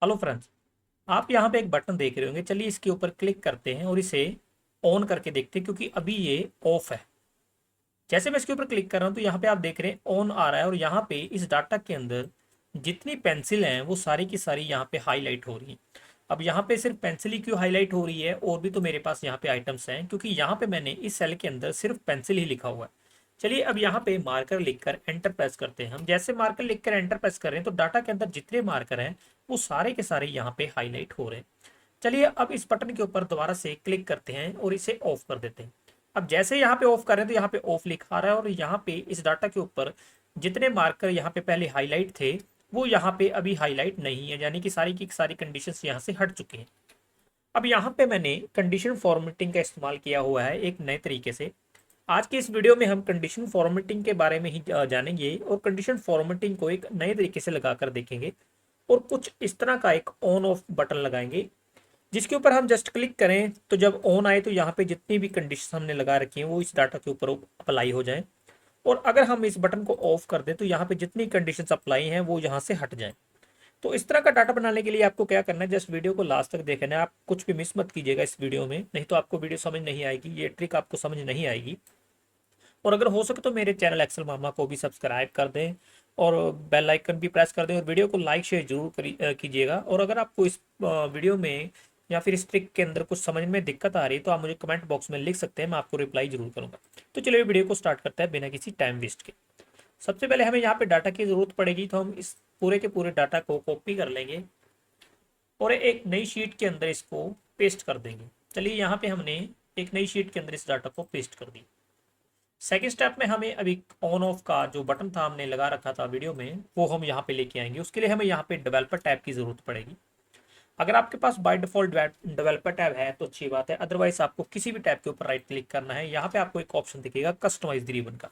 Hello friends, आप यहाँ पे एक बटन देख रहे होंगे। चलिए इसके ऊपर क्लिक करते हैं और इसे ऑन करके देखते हैं, क्योंकि अभी ये ऑफ है। जैसे मैं इसके ऊपर क्लिक कर रहा हूँ तो यहाँ पे आप देख रहे हैं ऑन आ रहा है, और यहाँ पे इस डाटा के अंदर जितनी पेंसिल हैं वो सारी की सारी यहाँ पे हाईलाइट हो रही हैं। अब यहाँ पे सिर्फ पेंसिल ही क्यों हाईलाइट हो रही है, और भी तो मेरे पास यहाँ पे आइटम्स हैं, क्योंकि यहाँ पे मैंने इस सेल के अंदर सिर्फ पेंसिल ही लिखा हुआ है। चलिए अब यहाँ पे मार्कर लिखकर एंटर प्रेस करते हैं। हम जैसे मार्कर लिखकर एंटर प्रेस कर रहे हैं तो डाटा के अंदर जितने मार्कर हैं वो सारे के सारे यहाँ पे हाईलाइट हो रहे हैं। चलिए अब इस बटन के ऊपर दोबारा से क्लिक करते हैं और इसे ऑफ कर देते हैं। अब जैसे यहाँ पे ऑफ कर रहे हैं तो यहाँ पे ऑफ लिखा आ रहा है, और यहाँ पे इस डाटा के ऊपर जितने मार्कर यहाँ पे पहले हाईलाइट थे वो यहाँ पे अभी हाईलाइट नहीं है, यानी कि सारी की सारी कंडीशंस यहाँ से हट चुकी हैं। अब यहाँ पे मैंने कंडीशन फॉर्मेटिंग का इस्तेमाल किया हुआ है एक नए तरीके से। आज की इस वीडियो में हम कंडीशन फॉर्मेटिंग के बारे में ही जानेंगे, और कंडीशन फॉर्मेटिंग को एक नए तरीके से लगाकर देखेंगे, और कुछ इस तरह का एक ऑन ऑफ बटन लगाएंगे जिसके ऊपर हम जस्ट क्लिक करें तो जब ऑन आए तो यहाँ पे जितनी भी कंडीशन हमने लगा रखी हैं वो इस डाटा के ऊपर अप्लाई हो जाए, और अगर हम इस बटन को ऑफ कर दें तो यहाँ पे जितनी कंडीशंस अप्लाई हैं वो यहाँ से हट जाएं। तो इस तरह का डाटा बनाने के लिए आपको क्या करना है, जस्ट वीडियो को लास्ट तक देखना है। आप कुछ भी मिस मत कीजिएगा इस वीडियो में, नहीं तो आपको वीडियो समझ नहीं आएगी, ये ट्रिक आपको समझ नहीं आएगी। और अगर हो सके तो मेरे चैनल एक्सेल मामा को भी सब्सक्राइब कर दें और बेल आइकन भी प्रेस कर दें, और वीडियो को लाइक शेयर जरूर कीजिएगा। और अगर आपको इस वीडियो में या फिर इस ट्रिक के अंदर कुछ समझ में दिक्कत आ रही है तो आप मुझे कमेंट बॉक्स में लिख सकते हैं, मैं आपको रिप्लाई जरूर करूंगा। तो चलिए वीडियो को स्टार्ट करते हैं बिना किसी टाइम वेस्ट के। सबसे पहले हमें यहाँ पे डाटा की जरूरत पड़ेगी, तो हम इस पूरे के पूरे डाटा को कॉपी कर लेंगे और एक नई शीट के अंदर इसको पेस्ट कर देंगे। चलिए यहाँ पे हमने एक नई शीट के अंदर इस डाटा को पेस्ट कर दी। सेकेंड स्टेप में हमें अभी ऑन ऑफ का जो बटन था हमने लगा रखा था वीडियो में, वो हम यहाँ पे लेके आएंगे। उसके लिए हमें यहाँ पे डेवलपर टैब की जरूरत पड़ेगी। अगर आपके पास बाय डिफॉल्ट डेवलपर टैब है तो अच्छी बात है, अदरवाइज आपको किसी भी टैब के ऊपर राइट क्लिक करना है। यहाँ पे आपको एक ऑप्शन दिखेगा कस्टमाइज रिबन का,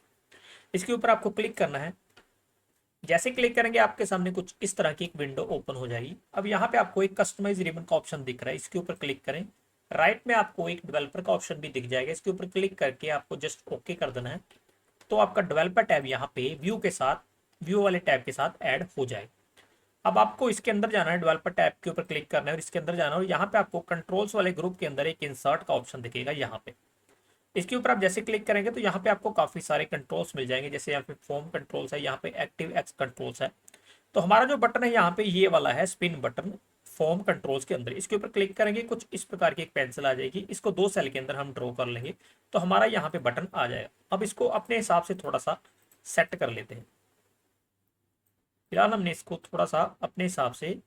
इसके ऊपर आपको क्लिक करना है। जैसे क्लिक करेंगे आपके सामने कुछ इस तरह की एक विंडो ओपन हो जाएगी। अब यहाँ पे आपको एक कस्टमाइज रिबन का ऑप्शन दिख रहा है, इसके ऊपर क्लिक करें। राइट में आपको एक डेवलपर का ऑप्शन भी दिख जाएगा, इसके ऊपर क्लिक करके आपको जस्ट ओके कर देना है। तो आपका डेवलपर टैब यहाँ पे व्यू वाले टैब के साथ ऐड हो जाए। अब आपको इसके अंदर जाना है, डेवलपर टैब के ऊपर क्लिक करना है और इसके अंदर जाना है, और यहाँ पे आपको कंट्रोल्स वाले ग्रुप के अंदर एक इंसर्ट का ऑप्शन दिखेगा। यहाँ पे इसके ऊपर आप जैसे क्लिक करेंगे तो यहाँ पे आपको काफी सारे कंट्रोल्स मिल जाएंगे। जैसे यहाँ पे फॉर्म कंट्रोल्स है, यहाँ पे एक्टिव एक्स कंट्रोल्स है। तो हमारा जो बटन है यहाँ पे ये वाला है स्पिन बटन फॉर्म कंट्रोल्स के अंदर। इसके ऊपर क्लिक करेंगे, कुछ इस प्रकार की एक पेंसिल आ जाएगी, इसको 2 सेल के अंदर हम ड्रॉ कर लेंगे तो हमारा यहाँ पे बटन आ जाएगा। अब इसको अपने हिसाब से थोड़ा सा सेट कर लेते हैं। फिलहाल हमने इसको थोड़ा सा अपने हिसाब से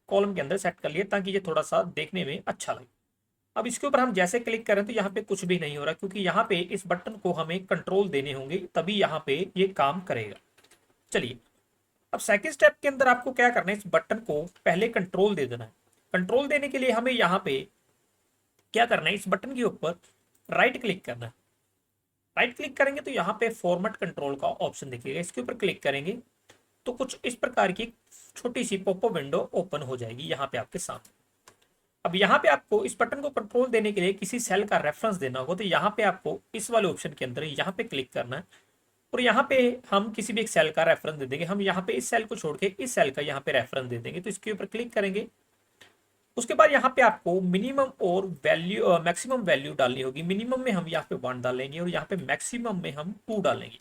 कॉलम के अंदर सेट कर लिया ताकि ये थोड़ा सा देखने में अच्छा लगे। अब इसके ऊपर हम जैसे क्लिक करें तो यहाँ पे कुछ भी नहीं हो रहा, क्योंकि यहाँ पे इस बटन को हमें कंट्रोल देने होंगे तभी यहाँ पे ये काम करेगा। चलिए अब सेकंड स्टेप के अंदर आपको क्या करना है, इस बटन को पहले कंट्रोल दे देना है। कंट्रोल देने के लिए हमें यहाँ पे क्या करना है, इस बटन के ऊपर राइट क्लिक करना है। राइट क्लिक करेंगे तो यहाँ पे फॉर्मेट कंट्रोल का ऑप्शन दिखेगा, इसके ऊपर क्लिक करेंगे तो कुछ इस प्रकार की छोटी सी पॉपअप विंडो ओपन हो जाएगी यहाँ पे आपके सामने। अब यहाँ पे आपको इस बटन को कंट्रोल देने के लिए किसी सेल का रेफरेंस देना होगा, तो यहाँ पे आपको इस वाले ऑप्शन के अंदर यहाँ पे क्लिक करना है, और यहाँ पे हम किसी भी एक सेल का रेफरेंस दे देंगे। हम यहाँ पे इस सेल को छोड़ के इस सेल का यहाँ पे रेफरेंस दे देंगे, तो इसके ऊपर क्लिक करेंगे। उसके बाद यहाँ पे आपको मिनिमम और वैल्यू मैक्सिमम वैल्यू डालनी होगी। मिनिमम में हम यहाँ पे 1 डालेंगे और यहाँ पे मैक्सिमम में हम 2 डालेंगे।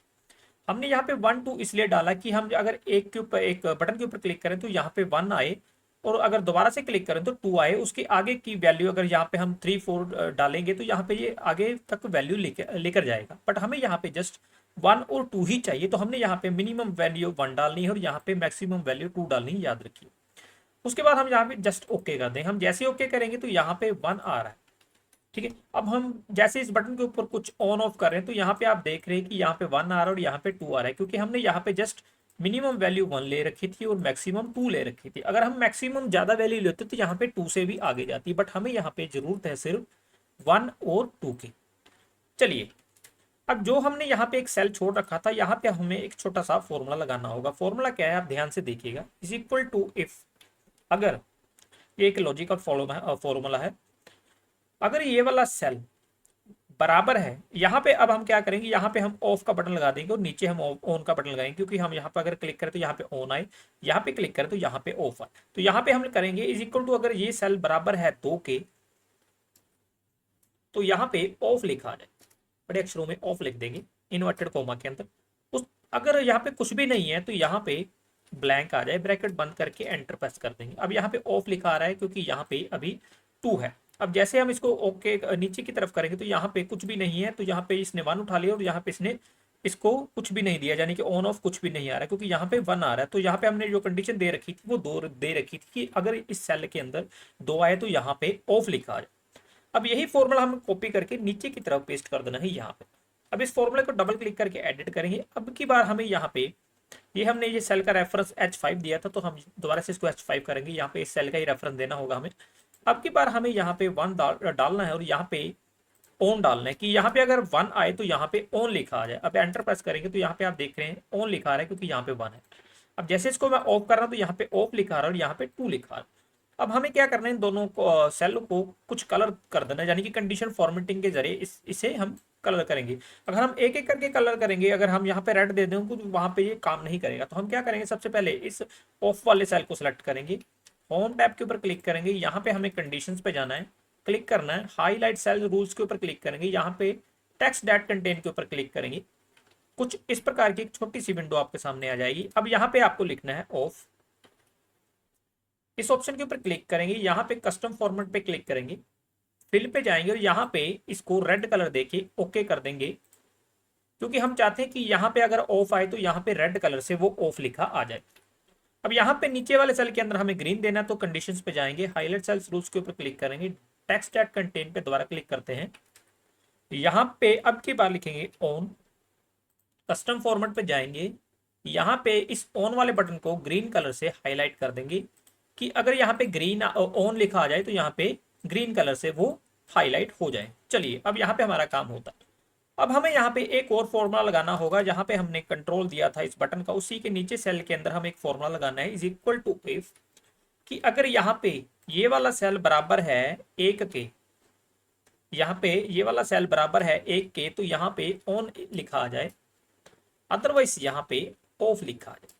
हमने यहाँ पे 1 2 इसलिए डाला कि हम अगर एक के ऊपर एक बटन के ऊपर क्लिक करें तो यहाँ पे 1 आए, और अगर दोबारा से क्लिक करें तो 2 आए। उसके आगे की वैल्यू अगर यहाँ पे हम 3 4 डालेंगे तो यहाँ पे ये आगे तक वैल्यू लेकर जाएगा, बट हमें यहाँ पे जस्ट 1 और 2 ही चाहिए। तो हमने यहाँ पे मिनिमम वैल्यू 1 डालनी है और यहाँ पे मैक्सिमम वैल्यू 2 डालनी है, याद रखिए। उसके बाद हम यहाँ पे जस्ट ओके कर देंगे। हम जैसे ओके करेंगे तो यहाँ पे 1 आ रहा है, ठीक है। अब हम जैसे इस बटन के ऊपर कुछ ऑन ऑफ कर रहे हैं तो यहाँ पे आप देख रहे हैं कि यहाँ पे 1 आ रहा है और यहाँ पे 2 आ रहा है, क्योंकि हमने यहाँ पे जस्ट मिनिमम वैल्यू 1 ले रखी थी और मैक्सिमम 2 ले रखी थी। अगर हम मैक्सिमम ज्यादा वैल्यू लेते तो यहाँ पे 2 से भी आगे जाती, बट हमें यहाँ पे जरूरत है सिर्फ 1 और 2 की। चलिए अब जो हमने यहाँ पे एक सेल छोड़ रखा था, यहाँ पे हमें एक छोटा सा फॉर्मूला लगाना होगा। फॉर्मूला क्या है आप ध्यान से देखिएगा, इज इक्वल टू इफ, अगर ये एक लॉजिकल फॉर्मूला है, अगर ये वाला सेल बराबर है, यहाँ पे अब हम क्या करेंगे, यहाँ पे हम ऑफ का बटन लगा देंगे और नीचे हम ऑन का बटन लगाएंगे, क्योंकि हम यहाँ पे अगर क्लिक करें तो यहाँ पे ऑन आए, यहाँ पे क्लिक करें तो यहाँ पे ऑफ आए। तो यहाँ पे हम करेंगे इज इक्वल टू, अगर ये सेल बराबर है 2 के तो यहाँ पे ऑफ लिखा आ जाए, बड़े अक्षरों में ऑफ लिख देंगे इन्वर्टेड कोमा के अंदर। उस अगर यहाँ पे कुछ भी नहीं है तो यहाँ पे ब्लैंक आ जाए, ब्रैकेट बंद करके एंटर प्रेस कर देंगे। अब यहाँ पे ऑफ लिखा आ रहा है क्योंकि यहाँ पे अभी 2 है। अब जैसे हम इसको ओके नीचे की तरफ करेंगे तो यहाँ पे कुछ भी नहीं है, तो यहाँ पे इसने 1 उठा लिया और यहाँ पे इसने इसको कुछ भी नहीं दिया, यानी कि ऑन ऑफ कुछ भी नहीं आ रहा है, क्योंकि यहाँ पे 1 आ रहा है। तो यहाँ पे हमने जो कंडीशन दे रखी थी वो 2 दे रखी थी कि अगर इस सेल के अंदर 2 आए तो यहाँ पे ऑफ लिखा आ जाए। अब यही फॉर्मूला हम कॉपी करके नीचे की तरफ पेस्ट कर देना है यहाँ पे। अब इस फॉर्मूले को डबल क्लिक करके एडिट करेंगे। अब की बार हमें यहाँ पे हमने ये सेल का रेफरेंस H5 दिया था, तो हम दोबारा से इसको H5 करेंगे, यहाँ पे इस सेल का ही रेफरेंस देना होगा हमें। अब की बार हमें यहाँ पे 1 डालना है और यहाँ पे ऑन डालना है, कि यहाँ पे अगर 1 आए तो यहाँ पे ऑन लिखा आ जाए। अब एंटर प्रेस करेंगे तो यहाँ पे आप देख रहे हैं ऑन लिखा आ रहा है, क्योंकि यहाँ पे 1 है। अब जैसे इसको मैं ऑफ कर रहा हूँ तो यहाँ पे ऑफ लिखा आ रहा है और यहाँ पे 2 लिखा आ रहा है। अब हमें क्या करना है, इन दोनों को सेल को कुछ कलर कर देना है, यानी कि कंडीशन फॉर्मेटिंग के जरिए इसे हम कलर करेंगे। अगर हम एक एक करके कलर करेंगे, अगर हम यहाँ पे रेड दे दें तो वहां पे ये काम नहीं करेगा। तो हम क्या करेंगे, सबसे पहले इस ऑफ वाले सेल को सिलेक्ट करेंगे, होम टैब के ऊपर क्लिक करेंगे, यहाँ पे हमें कंडीशंस पे जाना है, क्लिक करना है, हाईलाइट सेल रूल्स के ऊपर क्लिक करेंगे, यहाँ पे टेक्स्ट दैट कंटेन के ऊपर क्लिक करेंगे। कुछ इस प्रकार की एक छोटी सी विंडो आपके सामने आ जाएगी। अब यहाँ पे आपको लिखना है ऑफ, इस ऑप्शन के ऊपर क्लिक करेंगे, यहाँ पे कस्टम फॉर्मेट पे क्लिक करेंगे, फिल पे जाएंगे और यहाँ पे इसको रेड कलर देके ओके कर देंगे, क्योंकि हम चाहते हैं कि यहाँ पे अगर ऑफ आए तो यहाँ पे रेड कलर से वो ऑफ लिखा आ जाए। अब यहाँ पे नीचे वाले सेल के अंदर हमें ग्रीन देना है, तो कंडीशंस पे जाएंगे, हाईलाइट सेल्स रूल्स के ऊपर क्लिक करेंगे, टेक्स्ट एट कंटेन पे दोबारा क्लिक करते हैं, यहाँ पे अब की बार लिखेंगे ऑन, कस्टम फॉर्मेट पे जाएंगे, यहाँ पे इस ऑन वाले बटन को ग्रीन कलर से हाईलाइट कर देंगे, कि अगर यहाँ पे ग्रीन ऑन लिखा आ जाए तो यहाँ पे ग्रीन कलर से वो हाईलाइट हो जाए। चलिए अब यहाँ पे हमारा काम होता है। अब हमें यहाँ पे एक और फॉर्मूला लगाना होगा, जहाँ पे हमने कंट्रोल दिया था इस बटन का, उसी के नीचे सेल के अंदर हम एक फॉर्मूला लगाना है, इज इक्वल टू इफ, कि अगर यहाँ पे ये वाला सेल बराबर है 1 के, यहाँ पे ये वाला सेल बराबर है 1 के, तो यहाँ पे ऑन लिखा आ जाए, अदरवाइज यहाँ पे ऑफ लिखा आ जाए।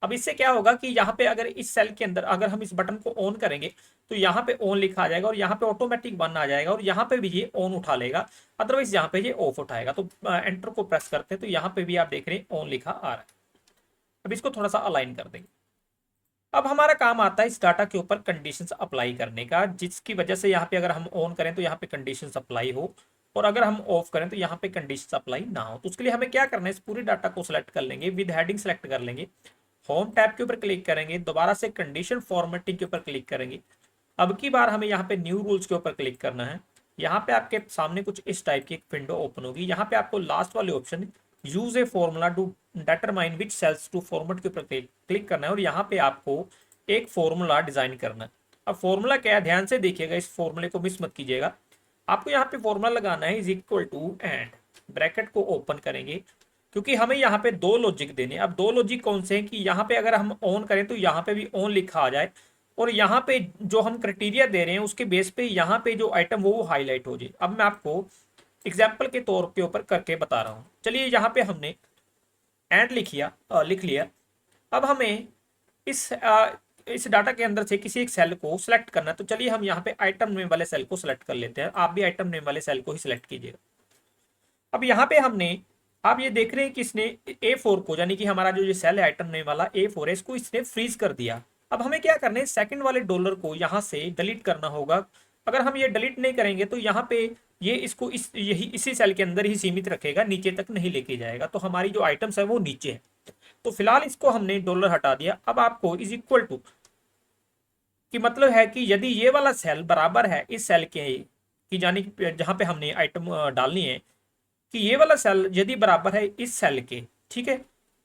अब इससे क्या होगा कि यहाँ पे अगर इस सेल के अंदर अगर हम इस बटन को ऑन करेंगे तो यहाँ पे ऑन लिखा आ जाएगा और यहाँ पे ऑटोमेटिक 1 आ जाएगा और यहाँ पे भी ये ऑन उठा लेगा, अदरवाइज यहाँ पे ये ऑफ उठाएगा। तो एंटर को प्रेस करते हैं तो यहाँ पे भी आप देख रहे हैं ऑन लिखा आ रहा है। अब इसको थोड़ा सा अलाइन कर देंगे। अब हमारा काम आता है इस डाटा के ऊपर कंडीशंस अप्लाई करने का, जिसकी वजह से यहाँ पे अगर हम ऑन करें तो यहाँ पे कंडीशंस अप्लाई हो और अगर हम ऑफ करें तो यहाँ पे कंडीशंस अप्लाई ना हो। तो उसके लिए हमें क्या करना है, इस पूरे डाटा को सिलेक्ट कर लेंगे, विद हेडिंग सेलेक्ट कर लेंगे, होम टैब के ऊपर क्लिक करेंगे, दोबारा से कंडीशन फॉर्मेटिंग के ऊपर क्लिक करेंगे। अब की बार हमें यहाँ पे न्यू रूल्स के ऊपर क्लिक करना है। यहाँ पे आपके सामने कुछ इस टाइप की एक विंडो ओपन होगी। यहाँ पे आपको लास्ट वाले option use a formula to determine which cells to format के ऊपर क्लिक करना है और यहाँ पे आपको एक फॉर्मूला डिजाइन करना है। अब फॉर्मूला क्या है, ध्यान से देखिएगा, इस फॉर्मूले को मिस मत कीजिएगा। आपको यहाँ पे फॉर्मूला लगाना है, is equal to and, bracket को ओपन करेंगे, क्योंकि हमें यहाँ पे 2 लॉजिक देने। अब 2 लॉजिक कौन से हैं कि यहाँ पे अगर हम ऑन करें तो यहाँ पे भी ऑन लिखा आ जाए और यहाँ पे जो हम क्राइटेरिया दे रहे हैं उसके बेस पे यहाँ पे जो आइटम वो हाईलाइट हो जाए। अब मैं आपको एग्जाम्पल के तौर के ऊपर करके बता रहा हूँ। चलिए यहाँ पे हमने एंड लिख लिया। अब हमें इस डाटा के अंदर से किसी एक सेल को सिलेक्ट करना है, तो चलिए हम यहाँ पे आइटम नेम वाले सेल को सिलेक्ट कर लेते हैं। आप भी आइटम नेम वाले सेल को ही सिलेक्ट कीजिएगा। अब यहाँ पे हमने, आप ये देख रहे हैं कि इसने A4 को, यानी कि हमारा जो ये सेल है आइटम नेम वाला A4 है, इसको इसने फ्रीज कर दिया। अब हमें क्या करना है, सेकंड वाले डॉलर को यहाँ से डिलीट करना होगा। अगर हम ये डिलीट नहीं करेंगे तो यहाँ पे ये इसको इसी सेल के अंदर ही सीमित रखेगा, नीचे तक नहीं लेके जाएगा। तो हमारी जो आइटम्स है वो नीचे है। तो फिलहाल इसको हमने डॉलर हटा दिया। अब आपको इज इक्वल टू कि मतलब है कि यदि ये वाला सेल बराबर है इस सेल के, कि यानी जहां पे हमने आइटम डालनी है, कि ये वाला सेल यदि बराबर है इस सेल के, ठीक है,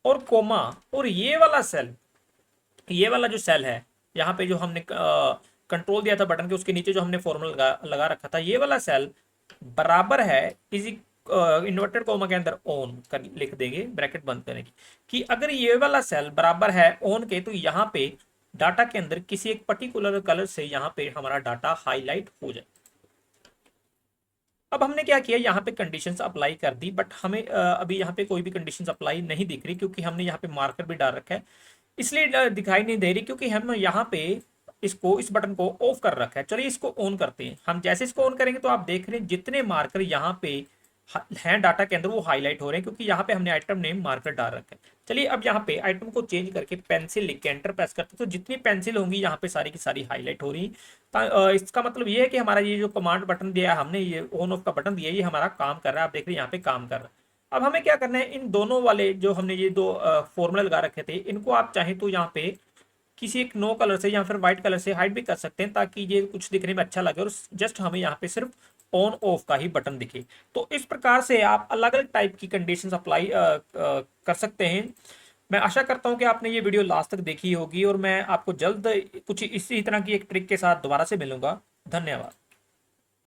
और कोमा, और ये वाला सेल, ये वाला जो सेल है यहाँ पे जो हमने कंट्रोल दिया था बटन के, उसके नीचे जो हमने फॉर्मूला लगा रखा था, ये वाला सेल बराबर है इज इन्वर्टेड कोमा के अंदर ऑन कर लिख देंगे, ब्रैकेट बंद करेंगे, कि अगर ये वाला सेल बराबर है ऑन के, तो यहाँ पे डाटा के अंदर किसी एक पर्टिकुलर कलर से यहाँ पे हमारा डाटा हाईलाइट हो जाए। अब हमने क्या किया, यहाँ पे कंडीशंस अप्लाई कर दी, बट हमें अभी यहाँ पे कोई भी कंडीशंस अप्लाई नहीं दिख रही, क्योंकि हमने यहाँ पे मार्कर भी डाल रखा है, इसलिए दिखाई नहीं दे रही, क्योंकि हम यहाँ पे इस बटन को ऑफ कर रखा है। चलिए इसको ऑन करते हैं। हम जैसे इसको ऑन करेंगे तो आप देख रहे हैं जितने मार्कर यहाँ पे हैं डाटा के अंदर वो हाईलाइट हो रहे हैं, क्योंकि यहाँ पे हमने आइटम नेम मार्कर डाल रखा है। चलिए अब यहाँ पे आइटम को चेंज करके पेंसिल लिख के एंटर प्रेस करते हैं, तो जितनी पेंसिल होंगी यहाँ पे सारी की सारी हाईलाइट हो रही। इसका मतलब ये है कि हमारा ये जो कमांड बटन दिया है हमने, ये ऑन ऑफ का बटन दिया है, ये हमारा काम कर रहा है। आप देख रहे हैं यहाँ पे काम कर रहा है। अब हमें क्या करना है, इन दोनों वाले जो हमने ये दो फॉर्मूला लगा रखे थे, इनको आप चाहें तो यहाँ पे किसी एक नो कलर से या फिर व्हाइट कलर से हाइड भी कर सकते हैं, ताकि ये कुछ दिखने में अच्छा लगे और जस्ट हमें यहाँ पे सिर्फ ऑन ऑफ का ही बटन दिखे। तो इस प्रकार से आप अलग अलग टाइप की कंडीशंस अप्लाई कर सकते हैं। मैं आशा करता हूं कि आपने ये वीडियो लास्ट तक देखी होगी, और मैं आपको जल्द कुछ इसी तरह की एक ट्रिक के साथ दोबारा से मिलूंगा। धन्यवाद।